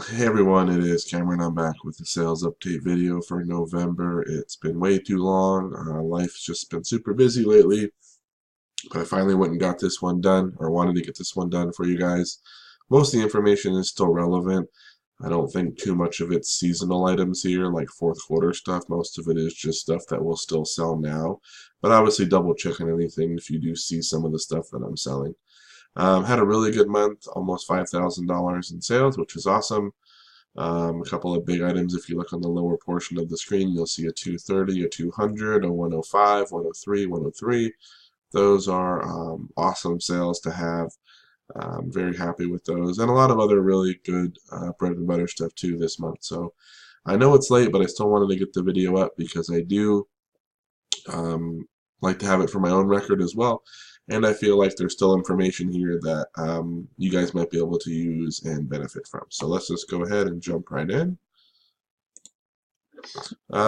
Hey everyone, it is Cameron. I'm back with the sales update video for November. It's been way too long. Life's just been super busy lately, but I finally went and got this one done, or wanted to get this one done for you guys. Most of the information is still relevant. I don't think too much of it's seasonal items here, like fourth quarter stuff. Most of it is just stuff that will still sell now. But obviously double check on anything if you do see some of the stuff that I'm selling. Had a really good month, almost $5,000 in sales, which is awesome. A couple of big items. If you look on the lower portion of the screen, you'll see a 230, a 200, a 105, 103, 103. Those are awesome sales to have. I'm very happy with those, and a lot of other really good bread and butter stuff too this month. So I know it's late, but I still wanted to get the video up because I do like to have it for my own record as well. And I feel like there's still information here that you guys might be able to use and benefit from. So let's just go ahead and jump right in.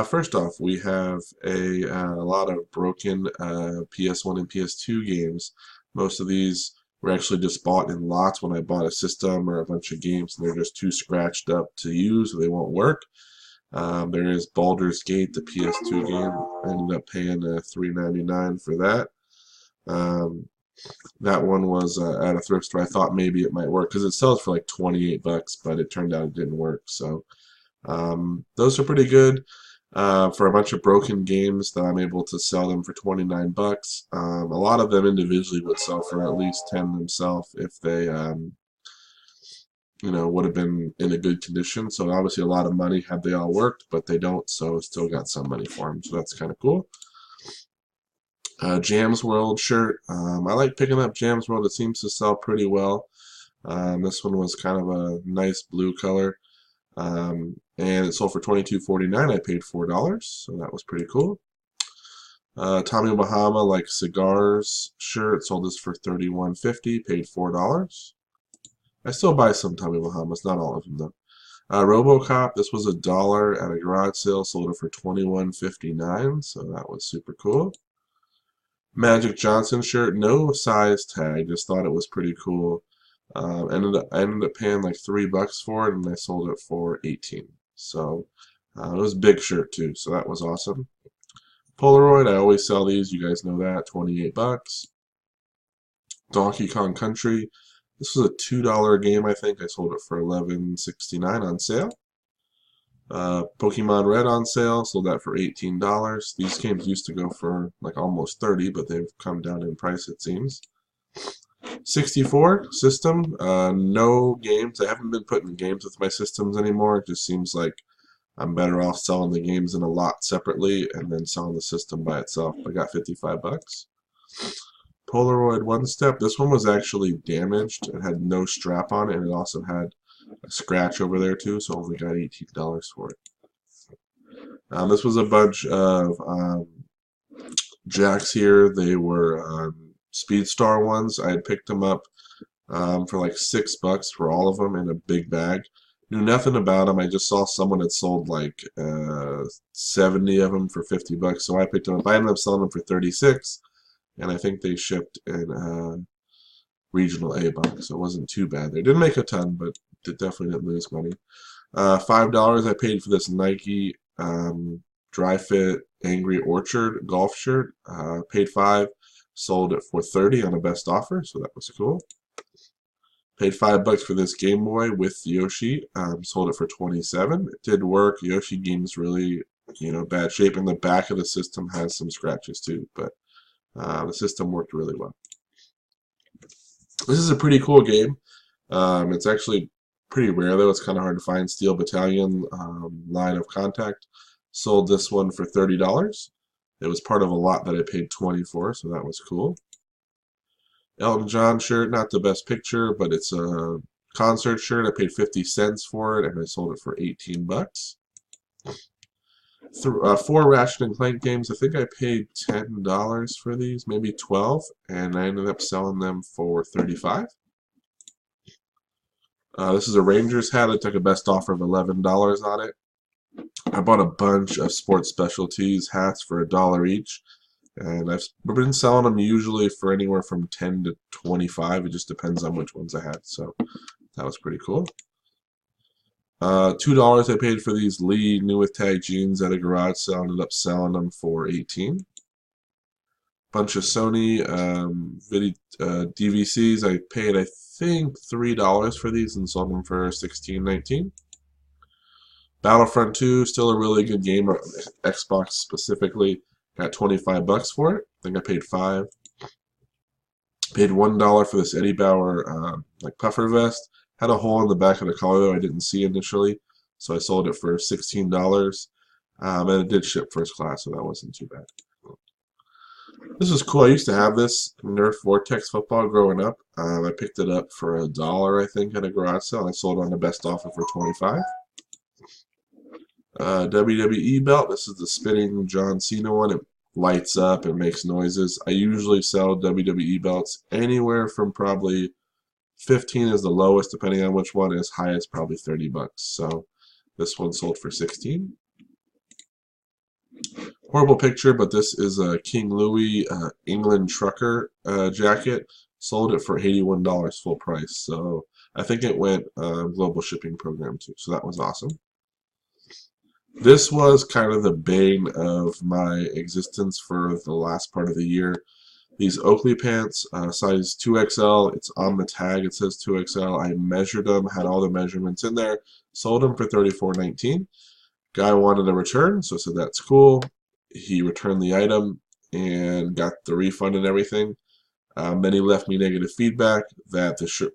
First off, we have a lot of broken PS1 and PS2 games. Most of these were actually just bought in lots when I bought a system or a bunch of games, and they're just too scratched up to use, or they won't work. There is Baldur's Gate, the PS2 game. I ended up paying $3.99 for that. Um, that one was at a thrift store. I thought maybe it might work because it sells for like 28 bucks, but it turned out it didn't work. So those are pretty good for a bunch of broken games that I'm able to sell them for 29 bucks. A lot of them individually would sell for at least 10 themselves if they would have been in a good condition. So obviously a lot of money had they all worked, but they don't, so still got some money for them. So that's kind of cool. Jam's World shirt. I like picking up Jam's World. It seems to sell pretty well. This one was kind of a nice blue color. And it sold for $22.49. I paid $4, so that was pretty cool. Tommy Bahama, like cigars shirt, sold this for $31.50, paid $4. I still buy some Tommy Bahamas, not all of them though. RoboCop, this was $1 at a garage sale, sold it for $21.59, so that was super cool. Magic Johnson shirt, no size tag, just thought it was pretty cool. I ended up paying like $3 for it, and I sold it for 18. So it was a big shirt too, so that was awesome. Polaroid, I always sell these. You guys know that, 28 bucks. Donkey Kong Country, this was a $2 game, I think. I sold it for $11.69 on sale. Pokemon Red on sale, sold that for $18. These games used to go for like almost 30, but they've come down in price, it seems. 64 system, no games. I haven't been putting games with my systems anymore. It just seems like I'm better off selling the games in a lot separately and then selling the system by itself. I got 55 bucks. Polaroid One Step. This one was actually damaged. It had no strap on it, and it also had a scratch over there too, so I only got $18 for it. This was a bunch of jacks here. They were Speedstar ones. I had picked them up for like $6 for all of them in a big bag. Knew nothing about them. I just saw someone had sold like 70 of them for 50 bucks, so I picked them up. I ended up selling them for 36, and I think they shipped in regional A box, so it wasn't too bad. They didn't make a ton, but it definitely didn't lose money. $5 I paid for this Nike Dry Fit Angry Orchard golf shirt. Paid $5, sold it for 30 on a best offer, so that was cool. Paid $5 for this Game Boy with Yoshi. Sold it for 27. It did work. Yoshi game's really, bad shape, and the back of the system has some scratches too, but the system worked really well. This is a pretty cool game. It's actually pretty rare though. It's kind of hard to find. Steel Battalion Line of Contact. Sold this one for $30. It was part of a lot that I paid 20 for, so that was cool. Elton John shirt, not the best picture, but it's a concert shirt. I paid 50 cents for it, and I sold it for 18 bucks. 4 Ratchet and Clank games. I think I paid $10 for these, maybe 12, and I ended up selling them for 35. This is a Rangers hat. I took a best offer of $11 on it. I bought a bunch of sports specialties hats for $1 each, and I've been selling them usually for anywhere from 10 to 25. It just depends on which ones I had, so that was pretty cool. $2 I paid for these Lee new with tag jeans at a garage sale. Ended up selling them for 18. Bunch of Sony DVCs. I paid, I think, $3 for these and sold them for 16, 19. Battlefront 2, still a really good game, Xbox specifically. Got 25 bucks for it. I think I paid 5. Paid $1 for this Eddie Bauer like puffer vest. Had a hole in the back of the collar though I didn't see initially, so I sold it for $16. And it did ship first class, so that wasn't too bad. This is cool. I used to have this Nerf Vortex football growing up. I picked it up for $1, I think, at a garage sale. And I sold it on the best offer for 25. WWE belt. This is the spinning John Cena one. It lights up and makes noises. I usually sell WWE belts anywhere from probably 15 is the lowest, depending on which one, as high as probably 30 bucks. So this one sold for 16. Horrible picture, but this is a King Louis England trucker jacket. Sold it for $81 full price. So I think it went global shipping program too. So that was awesome. This was kind of the bane of my existence for the last part of the year. These Oakley pants, size 2XL. It's on the tag. It says 2XL. I measured them, had all the measurements in there. Sold them for $34.19. Guy wanted a return, so I said that's cool. He returned the item and got the refund and everything. Then he left me negative feedback that the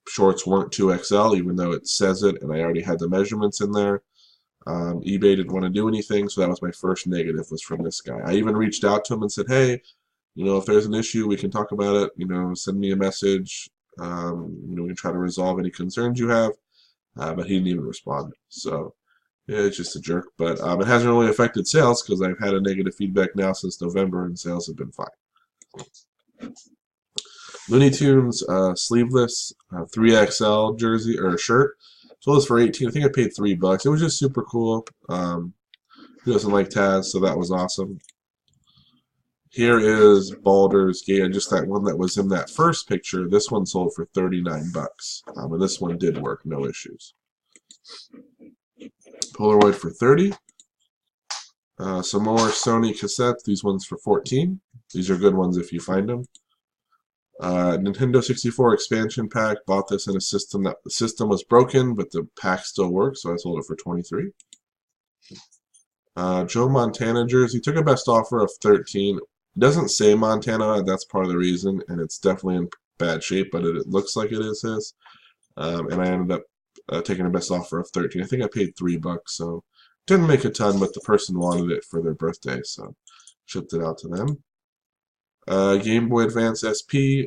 shorts weren't 2XL, even though it says it, and I already had the measurements in there. eBay didn't want to do anything, so that was my first negative, was from this guy. I even reached out to him and said, hey, if there's an issue, we can talk about it. Send me a message. We can try to resolve any concerns you have. But he didn't even respond. So, yeah, it's just a jerk. But it hasn't really affected sales because I've had a negative feedback now since November, and sales have been fine. Looney Tunes sleeveless 3XL jersey or shirt. Sold this for 18. I think I paid $3. It was just super cool. Who doesn't like Taz? So that was awesome. Here is Baldur's Gate, just that one that was in that first picture. This one sold for 39 bucks. And this one did work, no issues. Polaroid for 30. Some more Sony cassettes. These ones for 14. These are good ones if you find them. Nintendo 64 expansion pack. Bought this in a system that the system was broken, but the pack still works, so I sold it for 23. Joe Montana jersey. Took a best offer of 13. It doesn't say Montana, that's part of the reason, and it's definitely in bad shape, but it looks like it is his. And I ended up taking a best offer of 13. I think I paid $3, so didn't make a ton, but the person wanted it for their birthday, so shipped it out to them. Game Boy Advance SP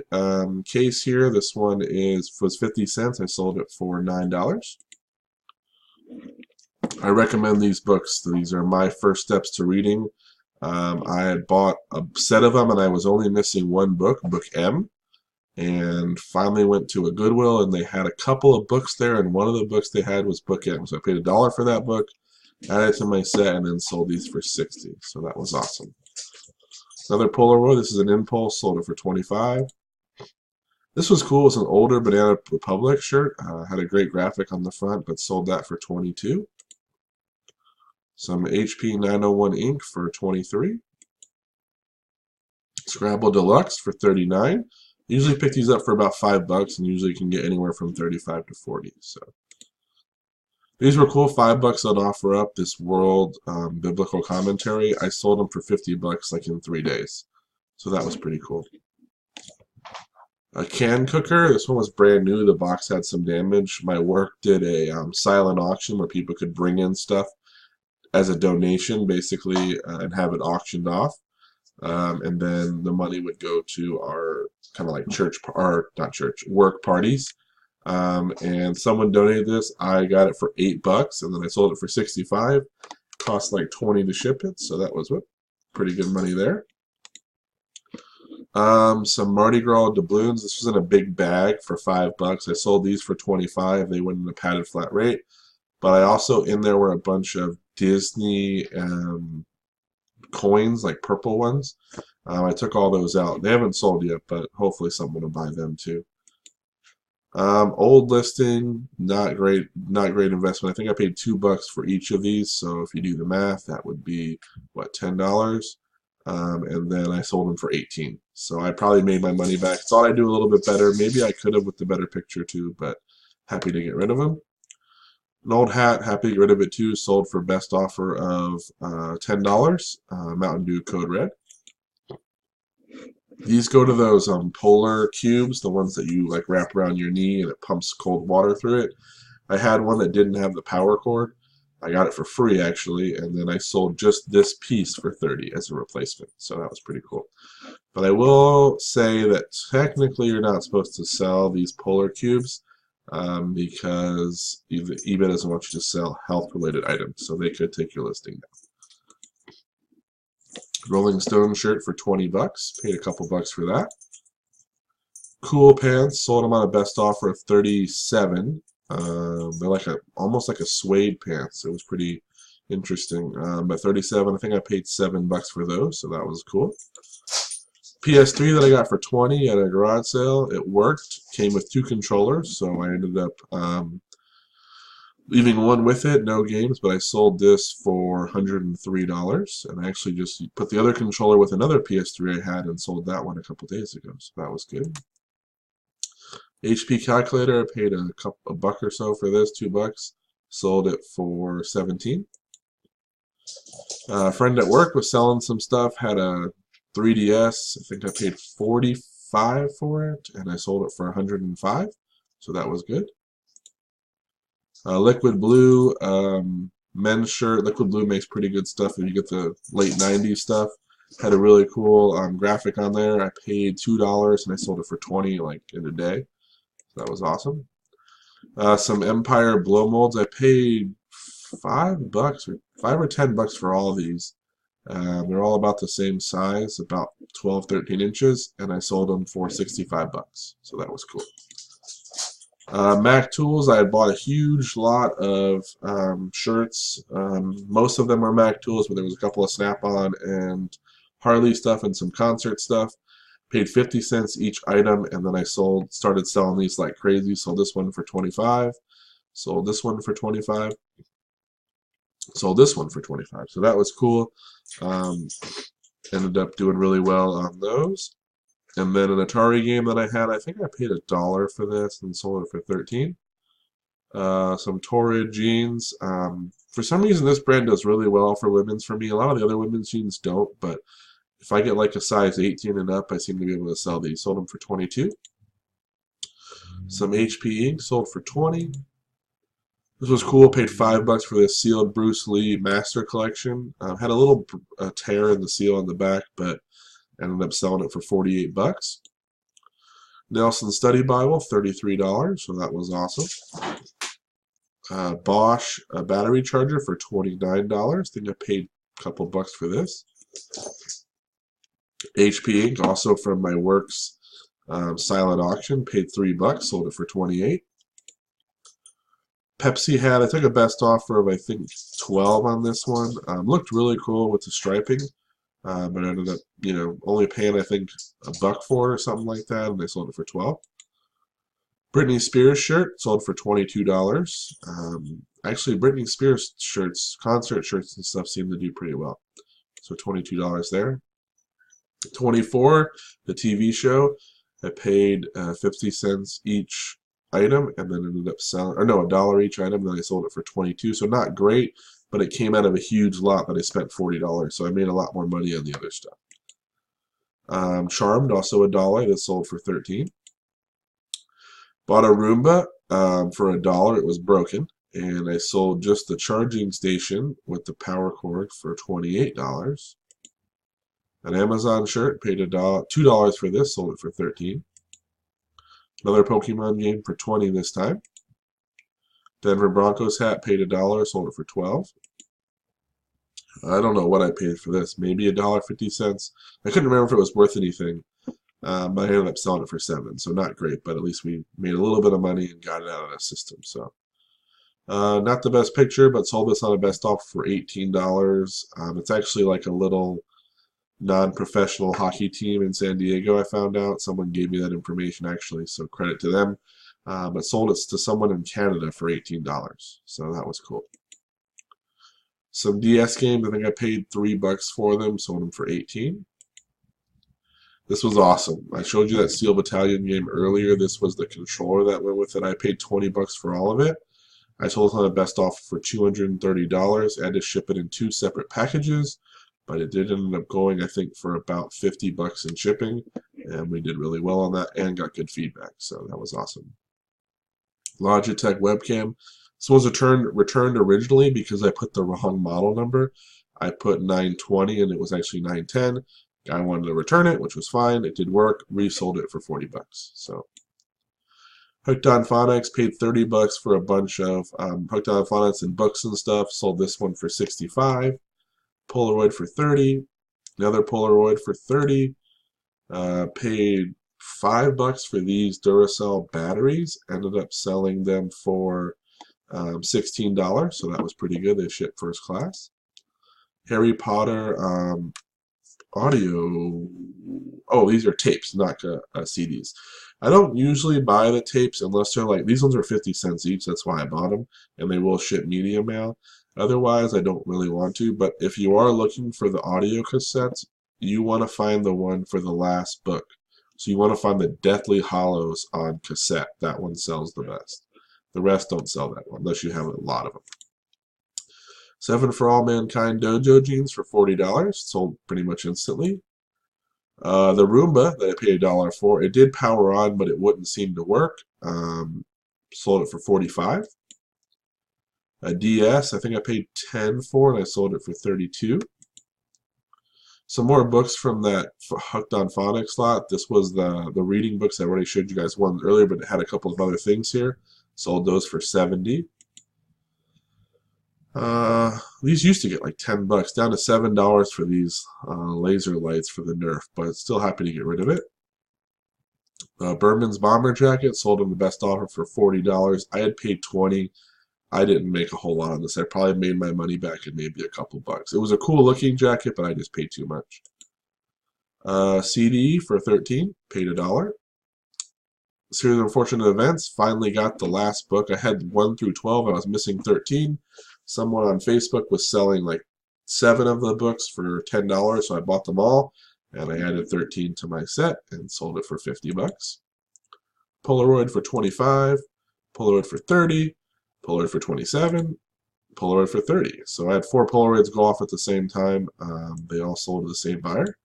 case here. This one was 50 cents. I sold it for $9. I recommend these books. These are my first steps to reading. I had bought a set of them, and I was only missing one book, Book M, and finally went to a Goodwill, and they had a couple of books there, and one of the books they had was Book M. So I paid $1 for that book, added it to my set, and then sold these for 60. So that was awesome. Another Polaroid. This is an Impulse. Sold it for 25. This was cool. It's an older Banana Republic shirt. Had a great graphic on the front, but sold that for 22. Some HP 901 ink for 23. Scrabble Deluxe for 39. Usually pick these up for about $5, and usually you can get anywhere from 35 to 40. So these were cool. $5 on OfferUp. This World Biblical Commentary. I sold them for $50 like in 3 days. So that was pretty cool. A can cooker. This one was brand new. The box had some damage. My work did a silent auction where people could bring in stuff as a donation, basically, and have it auctioned off. And then the money would go to our kind of like church, or not church, work parties. And someone donated this. I got it for $8, and then I sold it for 65. Cost like 20 to ship it, so that was pretty good money there. Some Mardi Gras doubloons. This was in a big bag for $5. I sold these for 25. They went in a padded flat rate. But I also, in there were a bunch of Disney coins, like purple ones. I took all those out. They haven't sold yet, but hopefully someone will buy them too. Old listing, not great, not great investment. I think I paid $2 for each of these. So if you do the math, that would be what, $10. And then I sold them for 18. So I probably made my money back. Thought I'd do a little bit better. Maybe I could have with the better picture too, but happy to get rid of them. An old hat, happy to get rid of it too. Sold for best offer of $10. Mountain Dew Code Red. These go to those polar cubes, the ones that you like wrap around your knee and it pumps cold water through it. I had one that didn't have the power cord. I got it for free actually, and then I sold just this piece for 30 as a replacement. So that was pretty cool. But I will say that technically you're not supposed to sell these polar cubes because eBay doesn't want you to sell health-related items, so they could take your listing down. Rolling Stone shirt for 20 bucks. Paid a couple bucks for that. Cool pants. Sold them on a best offer of 37. They're like almost like a suede pants. It was pretty interesting. At 37, I think I paid $7 for those, so that was cool. PS3 that I got for 20 at a garage sale. It worked. Came with 2 controllers, so I ended up leaving one with it, no games, but I sold this for $103, and I actually just put the other controller with another PS3 I had and sold that one a couple days ago, so that was good. HP calculator, I paid a buck or so for this, $2. Sold it for 17. A friend at work was selling some stuff, had a 3DS. I think I paid 45 for it, and I sold it for 105, so that was good. Liquid Blue men's shirt. Liquid Blue makes pretty good stuff if you get the late 90s stuff. Had a really cool graphic on there. I paid $2 and I sold it for 20 like in a day. So that was awesome. Some Empire blow molds. I paid $5 or $5 or $10 for all of these. They're all about the same size, about 12, 13 inches, and I sold them for $65. So that was cool. Mac Tools, I had bought a huge lot of shirts. Most of them are Mac Tools, but there was a couple of Snap-on and Harley stuff and some concert stuff. Paid 50 cents each item, and then I started selling these like crazy. Sold this one for 25. Sold this one for 25. Sold this one for 25. So that was cool. Ended up doing really well on those. And then an Atari game that I had, I think I paid $1 for this and sold it for 13. Some Torrid jeans. For some reason, this brand does really well for women's for me. A lot of the other women's jeans don't, but if I get like a size 18 and up, I seem to be able to sell these. Sold them for 22. Some HP ink sold for 20. This was cool. Paid $5 for this sealed Bruce Lee Master Collection. Had a little tear in the seal on the back, but ended up selling it for $48. Nelson Study Bible, $33, so that was awesome. Bosch battery charger for $29. I think I paid a couple bucks for this. HP ink, also from my works silent auction, paid $3, sold it for 28. Pepsi had, I took a best offer of I think 12 on this one. Looked really cool with the striping. But I ended up, only paying I think $1 for it or something like that, and they sold it for 12. Britney Spears shirt sold for $22. Actually, Britney Spears shirts, concert shirts and stuff, seem to do pretty well. So $22 there. 24, the TV show. I paid 50 cents each item, and then ended up selling, or no, $1 each item. Then I sold it for 22. So not great. But it came out of a huge lot that I spent $40, so I made a lot more money on the other stuff. Charmed, also $1, that sold for 13. Bought a Roomba for $1. It was broken, and I sold just the charging station with the power cord for $28. An Amazon shirt, paid $2 for this, sold it for 13. Another Pokemon game for 20 this time. Denver Broncos hat, paid $1, sold it for 12. I don't know what I paid for this. Maybe $1.50. I couldn't remember if it was worth anything. But I ended up selling it for 7, so not great. But at least we made a little bit of money and got it out of the system. So not the best picture, but sold this on a best offer for $18. It's actually like a little non-professional hockey team in San Diego. I found out someone gave me that information actually, so credit to them. but sold it to someone in Canada for $18. So that was cool. Some DS games, I think I paid $3 for them, sold them for 18. This was awesome. I showed you that Steel Battalion game earlier. This was the controller that went with it. I paid $20 for all of it. I sold it on the best offer for $230. I had to ship it in 2 separate packages, but it did end up going, I think, for about $50 in shipping, and we did really well on that and got good feedback, so that was awesome. Logitech webcam. This was returned originally because I put the wrong model number. I put 920 and it was actually 910. Guy wanted to return it, which was fine. It did work. Resold it for $40. So Hooked on Phonics, paid $30 for a bunch of Hooked on Phonics and books and stuff. Sold this one for $65. Polaroid for $30. Another Polaroid for $30. Paid $5 for these Duracell batteries. Ended up selling them for $16, so that was pretty good. They shipped first class. Harry Potter audio. Oh, these are tapes, not CDs. I don't usually buy the tapes unless they're like, these ones are 50 cents each, that's why I bought them, and they will ship media mail. Otherwise, I don't really want to, but if you are looking for the audio cassettes, you want to find the one for the last book. So you want to find the Deathly Hallows on cassette. That one sells the best. The rest don't sell that one, unless you have a lot of them. 7 for All Mankind Dojo jeans for $40. Sold pretty much instantly. The Roomba that I paid $1 for, it did power on, but it wouldn't seem to work. Sold it for $45. A DS, I think I paid $10 for, and I sold it for $32. Some more books from that Hooked on Phonics lot. This was the reading books. I already showed you guys one earlier, but it had a couple of other things here. Sold those for $70. These used to get like $10, down to $7 for these laser lights for the Nerf, but still happy to get rid of it. Berman's bomber jacket, sold on the best offer for $40. I had paid $20. I didn't make a whole lot on this. I probably made my money back in maybe a couple bucks. It was a cool looking jacket, but I just paid too much. CD for $13, paid $1. Series of Unfortunate Events, finally got the last book. I had 1 through 12, I was missing 13. Someone on Facebook was selling like 7 of the books for $10, so I bought them all, and I added 13 to my set and sold it for $50. Polaroid for $25, Polaroid for $30, Polaroid for $27, Polaroid for $30. So I had 4 Polaroids go off at the same time. They all sold to the same buyer.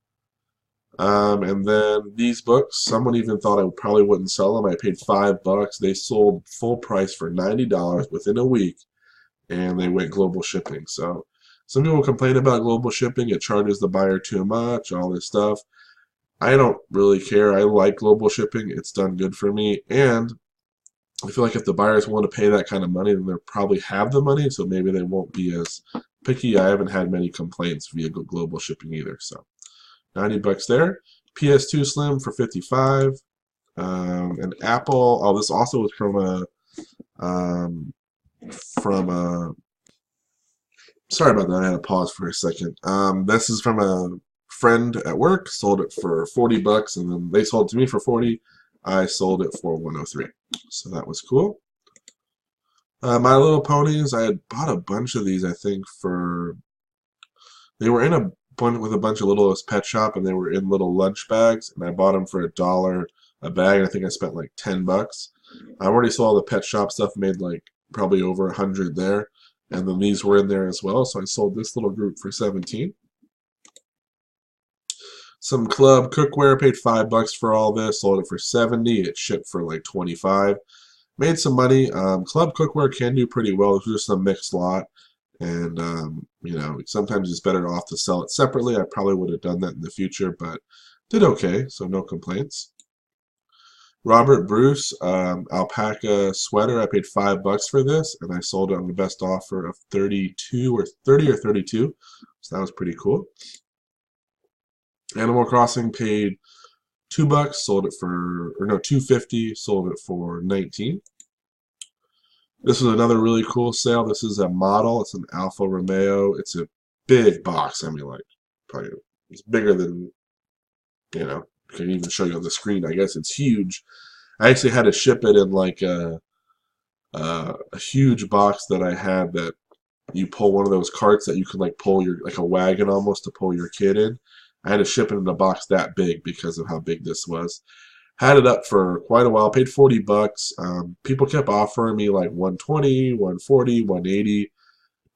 And then these books, someone even thought I probably wouldn't sell them. I paid $5. They sold full price for $90 within a week, and they went global shipping. So some people complain about global shipping. It charges the buyer too much, all this stuff. I don't really care. I like global shipping. It's done good for me. And I feel like if the buyers want to pay that kind of money, then they'll probably have the money, so maybe they won't be as picky. I haven't had many complaints via global shipping either. So $90 there. PS2 Slim for $55. And Apple. Oh, this also was from a sorry about that. I had to pause for a second. This is from a friend at work. Sold it for $40, and then they sold it to me for $40. I sold it for $103. So that was cool. My Little Ponies. I had bought a bunch of these. I think they were in a with a bunch of Littlest Pet Shop, and they were in little lunch bags, and I bought them for $1 a bag. I think I spent like $10. I already saw the Pet Shop stuff, made like probably over 100 there, and then these were in there as well, so I sold this little group for $17. Some Club Cookware, paid $5 for all this, sold it for $70. It shipped for like $25. Made some money. Club Cookware can do pretty well. It's just a mixed lot. And, you know, sometimes it's better off to sell it separately. I probably would have done that in the future, but did okay, so no complaints. Robert Bruce, alpaca sweater. I paid $5 for this, and I sold it on the best offer of 32 or 30 or 32. So that was pretty cool. Animal Crossing, paid $2, sold it for, or no, $2.50, sold it for $19. This was another really cool sale. This is a model. It's an Alfa Romeo. It's a big box. I mean, like, probably it's bigger than, you know, I can even show you on the screen. I guess it's huge. I actually had to ship it in like a huge box that I had that you pull one of those carts that you can like pull your like a wagon almost to pull your kid in. I had to ship it in a box that big because of how big this was. Had it up for quite a while. Paid 40 bucks. People kept offering me like 120, 140, 180.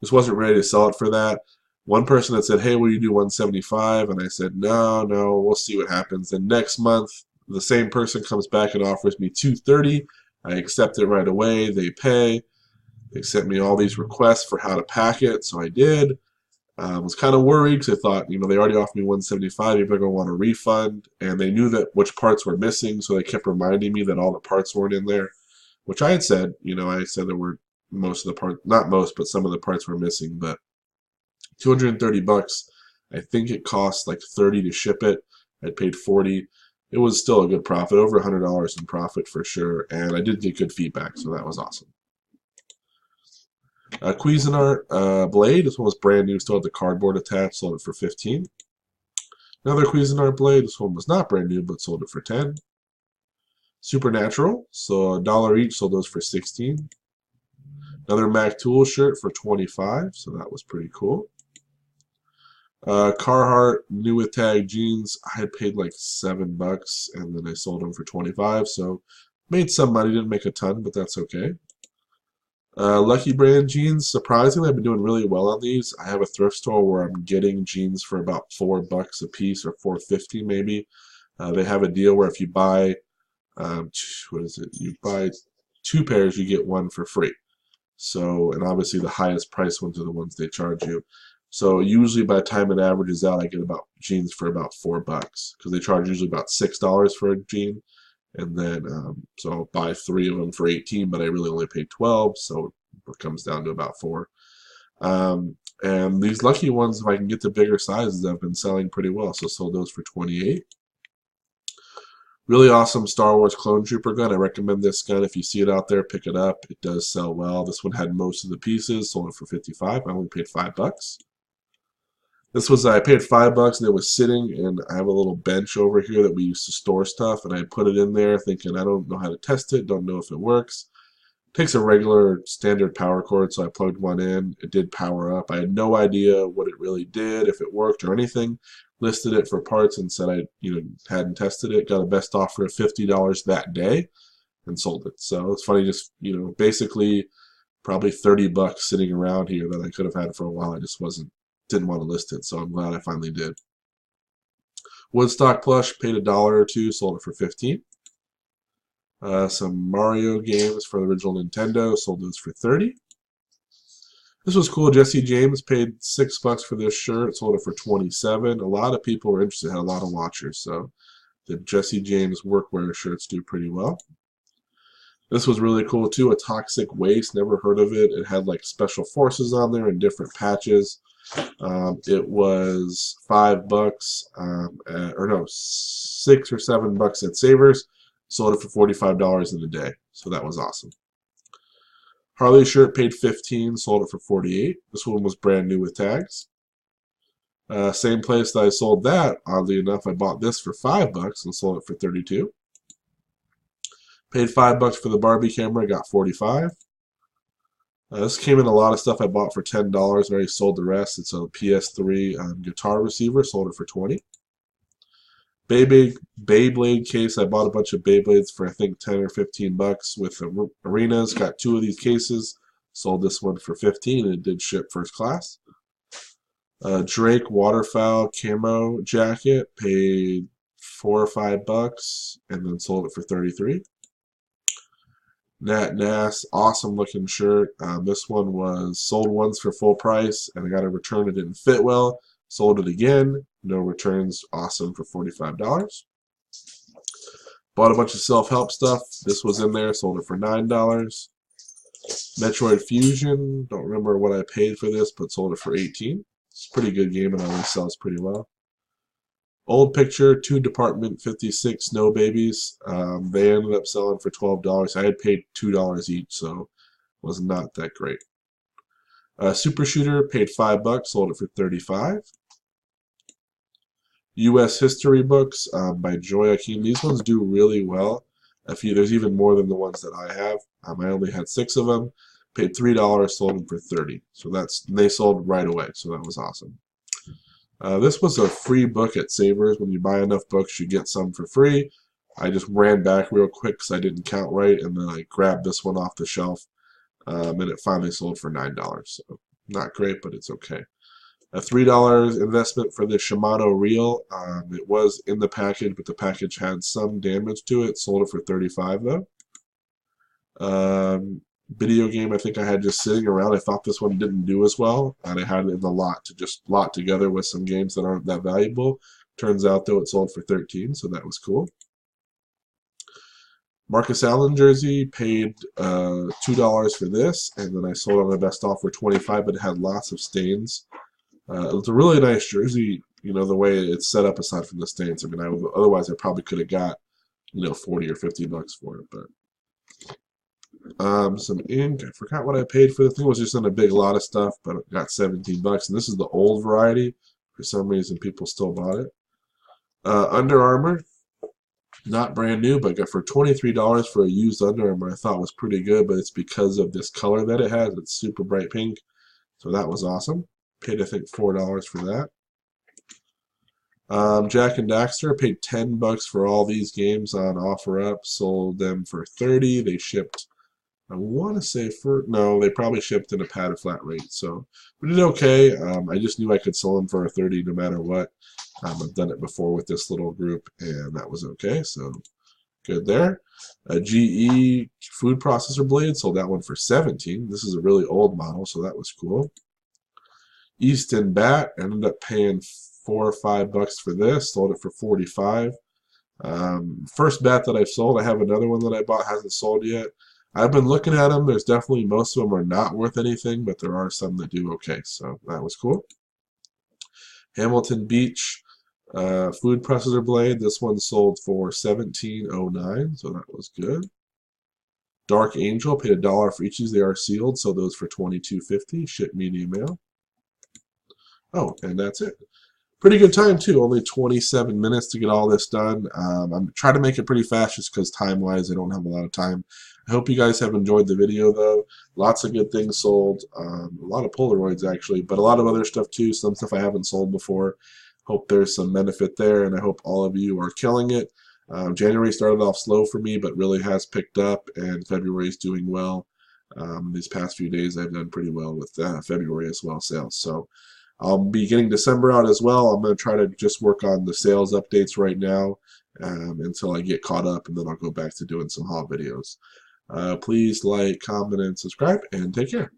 Just wasn't ready to sell it for that. One person had said, "Hey, will you do 175?" And I said, "No, no, we'll see what happens." And next month, the same person comes back and offers me 230. I accept it right away. They pay. They sent me all these requests for how to pack it, so I did. Was kind of worried because I thought, they already offered me 175. People are going to want a refund, and they knew that which parts were missing, so they kept reminding me that all the parts weren't in there, which I had said. I said there were most of the parts, not most, but some of the parts were missing. But 230 bucks. I think it cost like 30 to ship it. I paid 40. It was still a good profit, over $100 in profit for sure, and I did get good feedback, so that was awesome. Cuisinart blade. This one was brand new, still had the cardboard attached. Sold it for 15. Another Cuisinart blade. This one was not brand new, but sold it for 10. Supernatural. So $1 each. Sold those for 16. Another Mac Tool shirt for 25. So that was pretty cool. Carhartt new with tag jeans. I had paid like $7, and then I sold them for 25. So made some money. Didn't make a ton, but that's okay. Lucky Brand jeans. Surprisingly, I've been doing really well on these. I have a thrift store where I'm getting jeans for about $4 a piece, or $4.50 maybe. They have a deal where if you buy, what is it? You buy 2 pairs, you get 1 for free. So, and obviously the highest price ones are the ones they charge you. So usually by the time it averages out, I get about jeans for about $4 because they charge usually about $6 for a jean. And then, so I'll buy 3 of them for 18, but I really only paid 12, so it comes down to about 4. And these lucky ones, if I can get the bigger sizes, I've been selling pretty well. So sold those for 28. Really awesome Star Wars Clone Trooper gun. I recommend this gun. If you see it out there, pick it up. It does sell well. This one had most of the pieces. Sold it for 55. I only paid $5. This was, I paid $5 and it was sitting, and I have a little bench over here that we used to store stuff, and I put it in there thinking I don't know how to test it, don't know if it works. It takes a regular standard power cord, so I plugged one in. It did power up. I had no idea what it really did, if it worked or anything. Listed it for parts and said I hadn't tested it. Got a best offer of $50 that day and sold it. So it's funny, just basically probably $30 sitting around here that I could have had for a while. I just didn't want to list it, so I'm glad I finally did. Woodstock plush, paid $1 or $2, sold it for 15. Some Mario games for the original Nintendo, sold those for 30. This was cool. Jesse James paid $6 for this shirt, sold it for 27. A lot of people were interested, had a lot of watchers, so the Jesse James workwear shirts do pretty well. This was really cool too, a Toxic Waste, never heard of it. It had like Special Forces on there and different patches. It was $5, or no, $6 or $7 at Savers. Sold it for $45 in a day, so that was awesome. Harley shirt paid 15, sold it for 48. This one was brand new with tags. Same place that I sold that. Oddly enough, I bought this for $5 and sold it for 32. Paid $5 for the Barbie camera, got 45. This came in a lot of stuff I bought for $10. I already sold the rest. It's a PS3 guitar receiver. Sold it for 20. Beyblade case. I bought a bunch of Beyblades for I think 10 or 15 bucks with arenas. Got 2 of these cases. Sold this one for 15, and it did ship first class. Drake waterfowl camo jacket. Paid $4 or $5 and then sold it for 33. Nat Nass, awesome looking shirt. This one was sold once for full price, and I got a return. It didn't fit well. Sold it again, no returns. Awesome for $45. Bought a bunch of self-help stuff. This was in there. Sold it for $9. Metroid Fusion. Don't remember what I paid for this, but sold it for $18. It's a pretty good game, and always sells pretty well. Old Picture, 2 Department 56 Snow Babies. They ended up selling for $12. I had paid $2 each, so it was not that great. Super Shooter, paid $5, sold it for 35. U.S. History books by Joy Akeem. These ones do really well. There's even more than the ones that I have. I only had 6 of them. Paid $3, sold them for 30. So they sold right away. So that was awesome. This was a free book at Savers. When you buy enough books, you get some for free. I just ran back real quick because I didn't count right, and then I grabbed this one off the shelf, and it finally sold for $9. So not great, but it's okay. A $3 investment for the Shimano reel. It was in the package, but the package had some damage to it. Sold it for $35 though. Video game I think I had just sitting around. I thought this one didn't do as well, and I had it in the lot to just lot together with some games that aren't that valuable. Turns out though it sold for $13, so that was cool. Marcus Allen jersey, paid $2 for this, and then I sold on the best offer $25, but it had lots of stains. It was a really nice jersey, you know, the way it's set up aside from the stains. I mean, otherwise I probably could have got, you know, 40 or 50 bucks for it, but some ink. I forgot what I paid for the thing. It was just in a big lot of stuff, but it got 17 bucks. And this is the old variety. For some reason, people still bought it. Under Armour, not brand new, but got for $23 for a used Under Armour. I thought was pretty good, but it's because of this color that it has. It's super bright pink, so that was awesome. Paid I think $4 for that. Jack and Daxter, paid 10 bucks for all these games on OfferUp. Sold them for 30. They shipped, I want to say no, they probably shipped in a padded flat rate. So we did okay. I just knew I could sell them for a 30 no matter what. I've done it before with this little group, and that was okay. So good there. A GE food processor blade, sold that one for 17. This is a really old model, so that was cool. Easton bat, ended up paying $4 or $5 for this. Sold it for 45. First bat that I've sold. I have another one that I bought, hasn't sold yet. I've been looking at them. There's definitely, most of them are not worth anything, but there are some that do okay. So that was cool. Hamilton Beach food processor blade. This one sold for $17.09, so that was good. Dark Angel, paid $1 for each of these. They are sealed, so those for $22.50. Ship medium mail. Oh, and that's it. Pretty good time too. Only 27 minutes to get all this done. I'm trying to make it pretty fast just because time-wise I don't have a lot of time. I hope you guys have enjoyed the video though. Lots of good things sold. A lot of Polaroids actually, but a lot of other stuff too. Some stuff I haven't sold before. Hope there's some benefit there, and I hope all of you are killing it. January started off slow for me, but really has picked up, and February is doing well. These past few days I've done pretty well with February as well sales. So I'll be getting December out as well. I'm going to try to just work on the sales updates right now until I get caught up, and then I'll go back to doing some haul videos. Please like, comment, and subscribe, and take care.